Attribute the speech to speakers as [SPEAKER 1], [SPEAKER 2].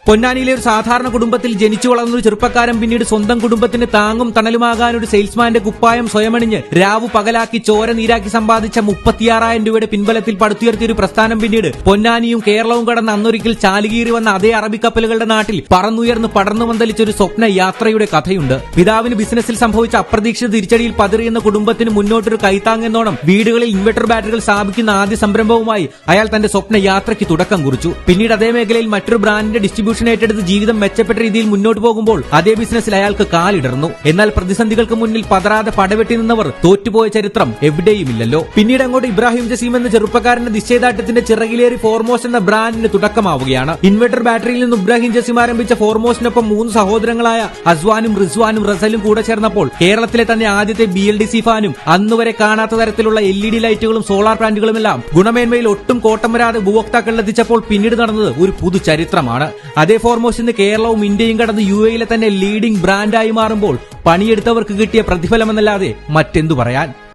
[SPEAKER 1] പൊന്നാനിയിലെ ഒരു സാധാരണ കുടുംബത്തിൽ ജനിച്ചു വളർന്ന ഒരു ചെറുപ്പക്കാരൻ പിന്നീട് സ്വന്തം കുടുംബത്തിന് താങ്ങും തണലുമാകാൻ ഒരു സെയിൽസ്മാന്റെ കുപ്പായം സ്വയമണിഞ്ഞ് രാവു പകലാക്കി ചോര നീരാക്കി സമ്പാദിച്ച 36,000 രൂപയുടെ പിൻബലത്തിൽ പടുത്തുയർത്തിയ ഒരു പ്രസ്ഥാനം പിന്നീട് പൊന്നാനിയും കേരളവും കടന്ന് അന്നൊരിക്കൽ ചാലുകീറി വന്ന അതേ അറബിക്കപ്പലുകളുടെ നാട്ടിൽ പറന്നുയർന്ന് പടർന്നു പന്തലിച്ച ഒരു സ്വപ്ന യാത്രയുടെ കഥയുണ്ട്. പിതാവിന് ബിസിനസ്സിൽ സംഭവിച്ച അപ്രതീക്ഷിത തിരിച്ചടിയിൽ പതറിയുന്ന കുടുംബത്തിന് മുന്നോട്ടൊരു കൈത്താങ്ങെന്നോണം വീടുകളിൽ ഇൻവെർട്ടർ ബാറ്ററികൾ സ്ഥാപിക്കുന്ന ആദ്യ സംരംഭവുമായി അയാൾ തന്റെ സ്വപ്ന യാത്രയ്ക്ക് തുടക്കം കുറിച്ചു. പിന്നീട് അതേ മേഖലയിൽ മറ്റൊരു ബ്രാൻഡിന്റെ ഡിസ്ട്രിബ്യൂഷൻ ഏറ്റെടുത്ത് ജീവിതം മെച്ചപ്പെട്ട രീതിയിൽ മുന്നോട്ട് പോകുമ്പോൾ അതേ ബിസിനസ്സിൽ അയാൾക്ക് കാലിടർന്നു. എന്നാൽ പ്രതിസന്ധികൾക്ക് മുന്നിൽ പതറാതെ പടവെട്ടി നിന്നവർ തോറ്റുപോയ ചരിത്രം എവിടെയുമില്ലല്ലോ. പിന്നീട് അങ്ങോട്ട് ഇബ്രാഹിം ജസീം എന്ന ചെറുപ്പക്കാരന്റെ നിശ്ചയദാർഢ്യത്തിന്റെ ചിറകിലേറി ഫോർമോസ്റ്റ് എന്ന ബ്രാൻഡിന് തുടക്കമാവുകയാണ്. ഇൻവെർട്ടർ ബാറ്ററിയിൽ നിന്ന് ഇബ്രാഹിം ജസീം ആരംഭിച്ച ഫോർമോസ്റ്റിനൊപ്പം 3 സഹോദരങ്ങളായ അസ്വാനും റിസ്വാനും റസലും കൂടെ ചേർന്നപ്പോൾ കേരളത്തിലെ തന്നെ ആദ്യത്തെ BLDC ഫാനും അന്നുവരെ കാണാത്ത തരത്തിലുള്ള LED ലൈറ്റുകളും സോളാർ പ്ലാന്റുകളുമെല്ലാം ഗുണമേന്മയിൽ ഒട്ടും കോട്ടം വരാതെ ഉപഭോക്താക്കളിൽ എത്തിച്ചപ്പോൾ പിന്നീട് നടന്നത് ഒരു പുതു ചരിത്രമാണ്. അതേ ഫോർമോസ്റ്റ് ഇന്ന് കേരളവും ഇന്ത്യയും കടന്ന് UAE തന്നെ ലീഡിംഗ് ബ്രാൻഡായി മാറുമ്പോൾ പണിയെടുത്തവർക്ക് കിട്ടിയ പ്രതിഫലമെന്നല്ലാതെ മറ്റെന്തു പറയാൻ.